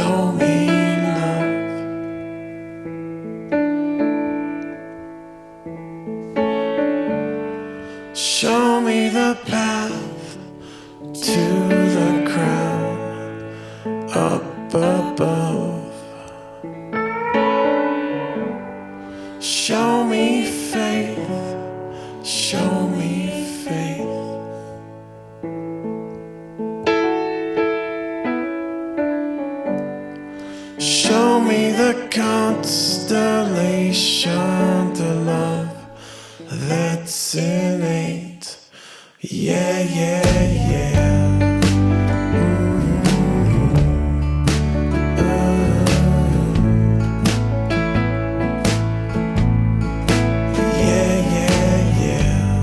Show me love. Show me the path to the crown up above. Show me faith. Show me faith. Show me the constellation, the love that's innate. Yeah, yeah, yeah. Yeah, yeah, yeah.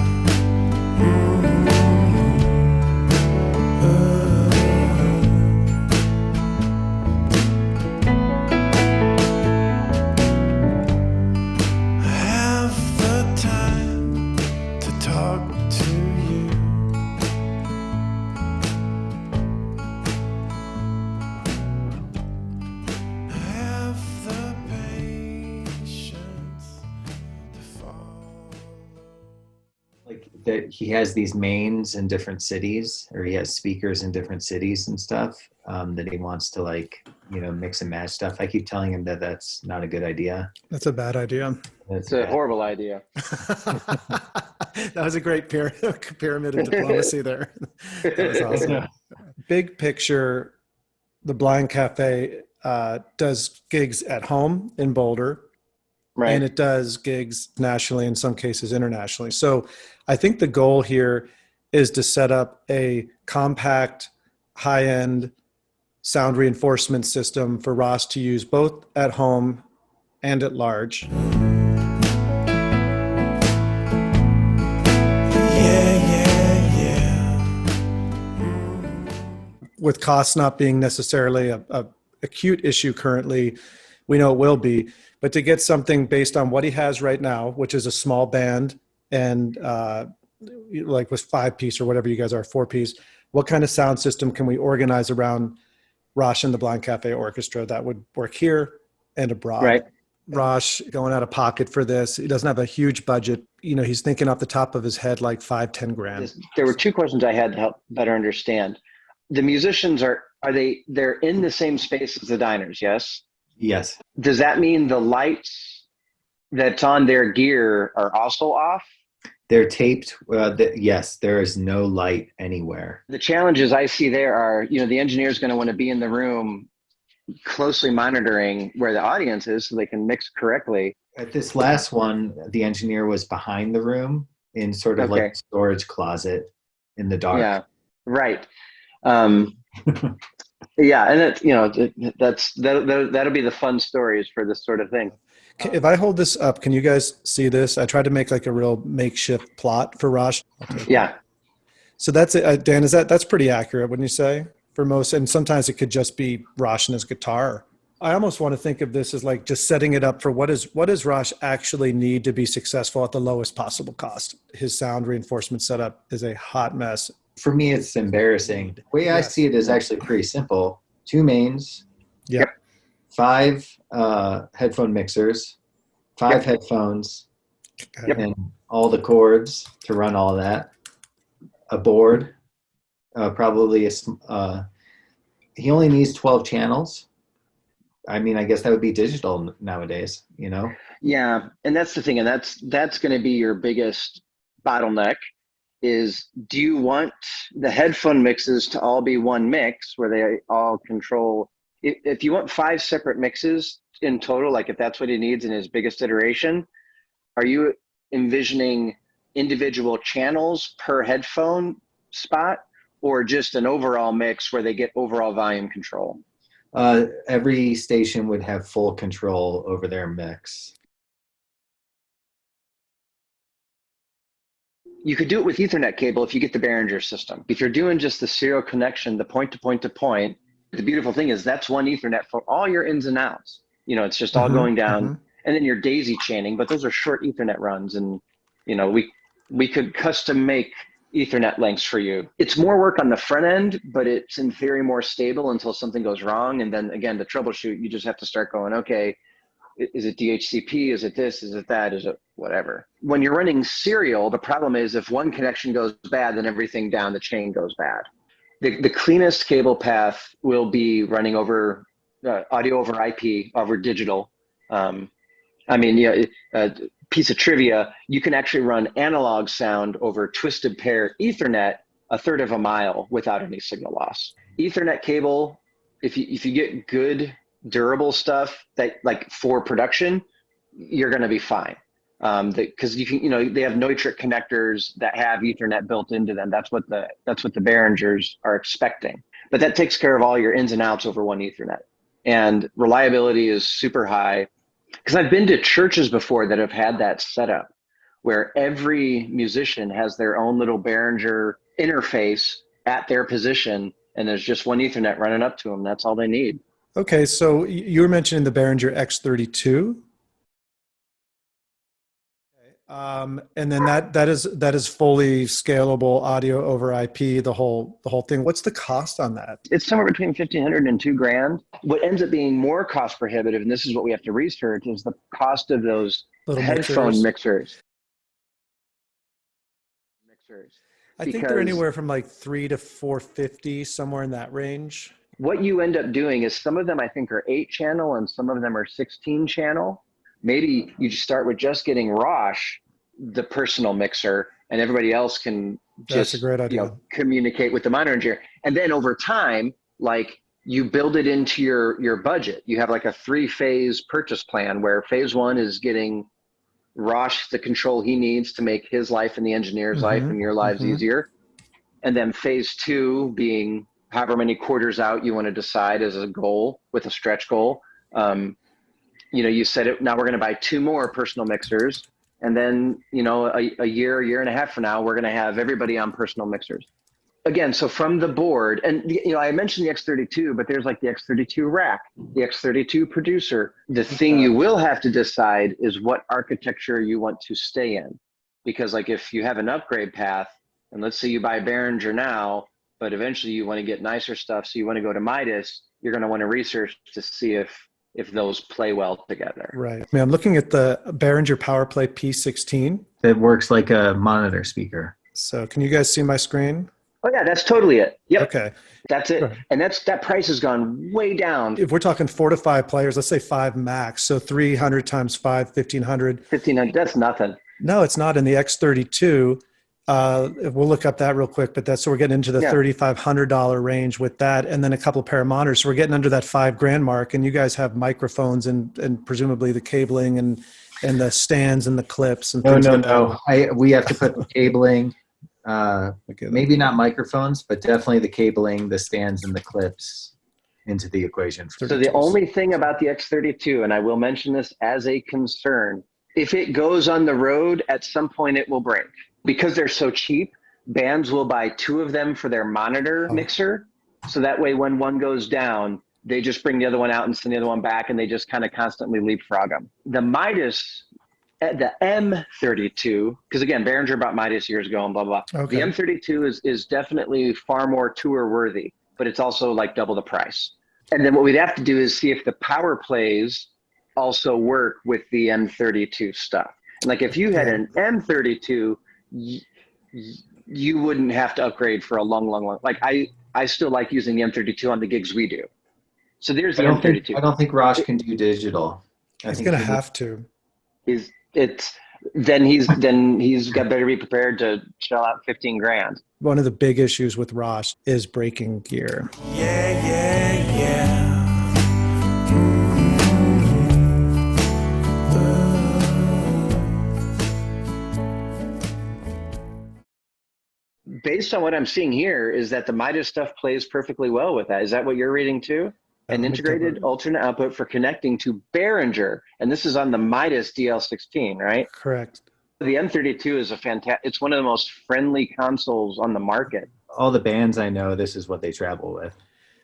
Have the time to talk to you. Have the patience to follow. Like that he has these mains in different cities, or he has speakers in different cities and stuff, that he wants to, like, you know, mix and match stuff. I keep telling him that that's not a good idea. That's a bad idea. That's It's a bad. horrible idea. That was a great pyramid of diplomacy there. That was awesome. Big picture, the Blind Cafe does gigs at home in Boulder, Right. and it does gigs nationally, in some cases internationally. So I think the goal here is to set up a compact, high-end sound reinforcement system for Ross to use both at home and at large. Yeah, yeah, yeah. With costs not being necessarily a acute issue currently, we know it will be, but to get something based on what he has right now, which is a small band and like with 5-piece or whatever you guys are, 4-piece, what kind of sound system can we organize around Rosh and the Blind Cafe Orchestra that would work here and abroad? Right. Rosh going out of pocket for this. He doesn't have a huge budget. You know, he's thinking off the top of his head, like 5-10 grand. There were two questions I had to help better understand. The musicians they're in the same space as the diners, yes? Yes. Does that mean the lights that's on their gear are also off? They're taped. Yes, there is no light anywhere. The challenges I see there are, you know, the engineer is going to want to be in the room closely monitoring where the audience is so they can mix correctly. At this last one, the engineer was behind the room in sort of like Okay. a storage closet in the dark. Yeah, right. Yeah, and it, you know, that'll be the fun stories for this sort of thing. If I hold this up, can you guys see this? I tried to make like a real makeshift plot for Rosh. Yeah, So that's it. Dan, that's pretty accurate, wouldn't you say? For most, and sometimes it could just be Rosh and his guitar. I almost want to think of this as like just setting it up for what does Rosh actually need to be successful at the lowest possible cost? His sound reinforcement setup is a hot mess. For me, it's embarrassing. The way I Yes. see it is actually pretty simple. 2 mains, Yep. 5 headphone mixers, 5 Yep. headphones, Yep. and all the cords to run all that. A board, probably he only needs 12 channels. I mean, I guess that would be digital nowadays, you know? yeah, and that's the thing, and that's going to be your biggest bottleneck. Is do you want the headphone mixes to all be one mix where they all control? If you want 5 separate mixes in total, like if that's what he needs in his biggest iteration, are you envisioning individual channels per headphone spot, or just an overall mix where they get overall volume control? Every station would have full control over their mix. You could do it with Ethernet cable if you get the Behringer system. If you're doing just the serial connection, the point to point to point, the beautiful thing is that's one Ethernet for all your ins and outs. You know, it's just all going down, and then you're daisy chaining, but those are short Ethernet runs. And, you know, we could custom make Ethernet lengths for you. It's more work on the front end, but it's in theory more stable until something goes wrong. And then again, the troubleshoot, you just have to start going, okay, is it DHCP? Is it this? Is it that? Is it whatever? When you're running serial, the problem is if one connection goes bad, then everything down the chain goes bad. The cleanest cable path will be running over audio over IP, over digital. Piece of trivia, you can actually run analog sound over twisted pair Ethernet a third of a mile without any signal loss. Ethernet cable, if you get good durable stuff that like for production, you're going to be fine. Because they have Neutrik connectors that have Ethernet built into them. That's what the Behringers are expecting. But that takes care of all your ins and outs over one Ethernet. And reliability is super high. Because I've been to churches before that have had that setup where every musician has their own little Behringer interface at their position, and there's just one Ethernet running up to them. That's all they need. Okay, so you were mentioning the Behringer X32. And then that is fully scalable audio over IP, the whole thing. What's the cost on that? It's somewhere between $1,500 and $2,000. What ends up being more cost prohibitive, and this is what we have to research, is the cost of those Little headphone mixers. I think they're anywhere from like $300 to $450, somewhere in that range. What you end up doing is some of them I think are 8-channel and some of them are 16-channel. Maybe you just start with just getting Rosh, the personal mixer, and everybody else can just That's a great idea. Communicate with the monitor engineer. And then over time, like you build it into your budget. You have like a 3-phase purchase plan where phase 1 is getting Rosh the control he needs to make his life and the engineer's life and your lives easier. And then phase 2 being however many quarters out you want to decide as a goal with a stretch goal. You said it, now we're going to buy 2 more personal mixers. And then, a year and a half from now, we're going to have everybody on personal mixers. Again, so from the board, and I mentioned the X32, but there's like the X32 rack, the X32 producer. The thing you will have to decide is what architecture you want to stay in. Because like if you have an upgrade path, and let's say you buy Behringer now, but eventually you want to get nicer stuff, so you want to go to Midas, you're going to want to research to see if those play well together. Right. I mean, I'm looking at the Behringer PowerPlay P16. It works like a monitor speaker. So can you guys see my screen? Oh yeah, that's totally it. Yep. Okay. That's it. Right. And that price has gone way down. If we're talking 4 to 5 players, let's say 5 max. So 300 times 5, 1,500. 1,500, that's nothing. No, it's not in the X32. We'll look up that real quick, but so we're getting into the $3,500 range with that, and then a couple of pair of monitors. So we're getting under that $5,000 mark, and you guys have microphones and presumably the cabling and the stands and the clips and things like that. We have to put the cabling, maybe not microphones, but definitely the cabling, the stands, and the clips into the equation. So the only thing about the X32, and I will mention this as a concern, if it goes on the road, at some point it will break. Because they're so cheap, bands will buy 2 of them for their monitor mixer. So that way when one goes down, they just bring the other one out and send the other one back, and they just kind of constantly leapfrog them. The Midas, the M32, because again, Behringer bought Midas years ago and blah, blah, blah. Okay. The M32 is definitely far more tour worthy, but it's also like double the price. And then what we'd have to do is see if the power plays also work with the M32 stuff. And like if you had an M32, you wouldn't have to upgrade for a long. Like I still like using the M32 on the gigs we do. So there's the M32. I don't think Rosh can do digital. He's going to have to. Then he's got better be prepared to shell out $15,000. One of the big issues with Rosh is breaking gear. Yeah. Based on what I'm seeing here is that the Midas stuff plays perfectly well with that. Is that what you're reading too? An integrated alternate output for connecting to Behringer. And this is on the Midas DL16, right? Correct. The M32 is it's one of the most friendly consoles on the market. All the bands I know, this is what they travel with.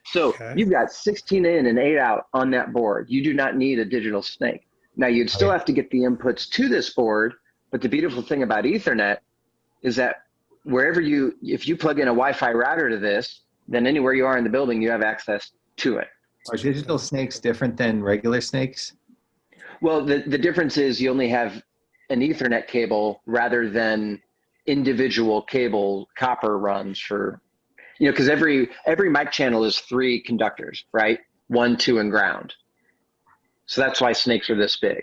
So you've got 16 in and 8 out on that board. You do not need a digital snake. Now you'd still have to get the inputs to this board, but the beautiful thing about Ethernet is that if you plug in a Wi-Fi router to this, then anywhere you are in the building, you have access to it. Are digital snakes different than regular snakes? Well, the difference is you only have an Ethernet cable rather than individual copper runs for, because every mic channel is 3 conductors, right? 1, 2, and ground. So that's why snakes are this big.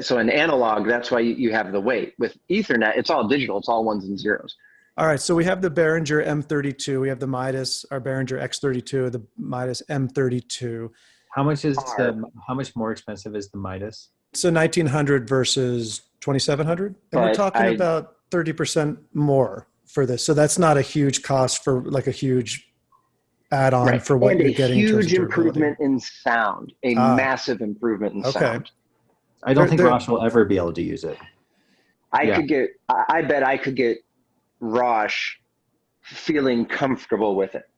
So in analog, that's why you have the weight. With Ethernet, it's all digital. It's all ones and zeros. All right. So we have the Behringer M32. We have the Midas, our Behringer X32, the Midas M32. How much more expensive is the Midas? So 1900 versus 2700. And we're talking about 30% more for this. So that's not a huge cost for like a huge add-on for what you're getting. And a huge improvement in sound, a massive improvement in sound. I don't think Rosh will ever be able to use it. I bet I could get Rosh feeling comfortable with it.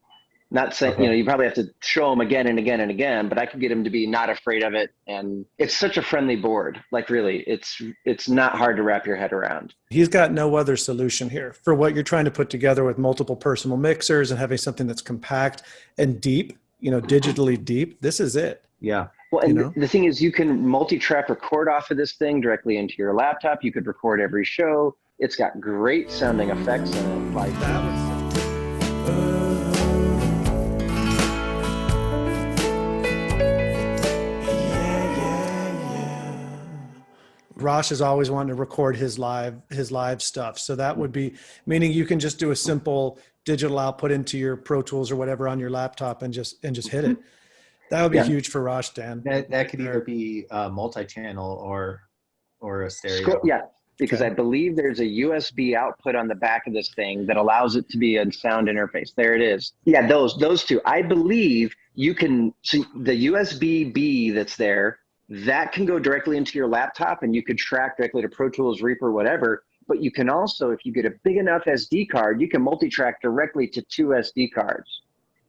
Not saying, you probably have to show him again and again and again, but I could get him to be not afraid of it. And it's such a friendly board. Like really, it's not hard to wrap your head around. He's got no other solution here for what you're trying to put together with multiple personal mixers and having something that's compact and deep, digitally deep. This is it. Yeah. Well, and the thing is, you can multi-track record off of this thing directly into your laptop. You could record every show. It's got great sounding effects in it. Like Rosh is always wanting to record his live stuff. So that would be meaning you can just do a simple digital output into your Pro Tools or whatever on your laptop and just hit it. That would be huge for Rosh, Dan. That could either be multi-channel or a stereo. Yeah, because I believe there's a USB output on the back of this thing that allows it to be a sound interface. There it is. Yeah, those two. I believe you can see the USB-B that's there. That can go directly into your laptop and you could track directly to Pro Tools, Reaper, whatever. But you can also, if you get a big enough SD card, you can multi-track directly to 2 SD cards.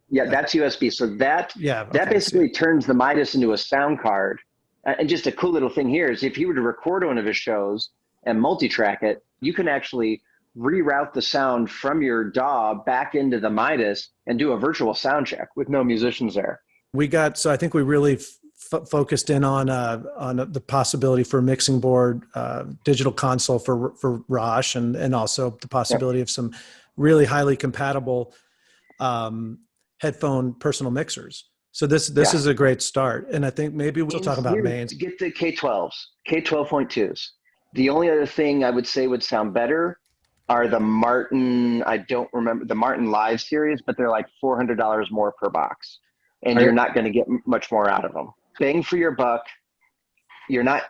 Yeah, that's USB. So that basically turns the Midas into a sound card. And just a cool little thing here is if you were to record one of his shows and multi-track it, you can actually reroute the sound from your DAW back into the Midas and do a virtual sound check with no musicians there. So I think we really focused in on the possibility for a mixing board, digital console for Rosh, and also the possibility of some really highly compatible headphone personal mixers. So this is a great start. And I think maybe we'll talk about mains. Get the K12s, K12.2s. The only other thing I would say would sound better are the Martin, I don't remember, the Martin Live series, but they're like $400 more per box. And you're not going to get much more out of them. Bang for your buck. You're not,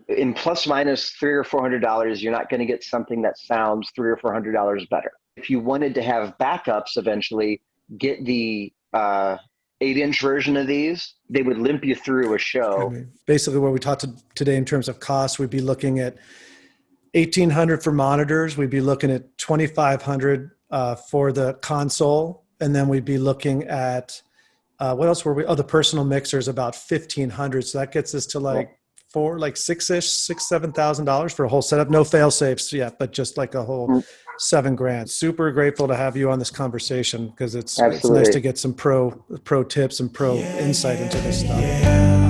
in plus minus $300 or $400, you're not going to get something that sounds $300 or $400 better. If you wanted to have backups eventually, get the 8-inch version of these. They would limp you through a show. Basically, what we talked today in terms of cost, we'd be looking at $1,800 for monitors. We'd be looking at $2,500 for the console, and then we'd be looking at what else were we? Oh, the personal mixers, about $1,500. So that gets us to $7,000 for a whole setup. No fail safes yet, but just like a whole $7,000. Super grateful to have you on this conversation because it's nice to get some pro tips and pro insight into this stuff.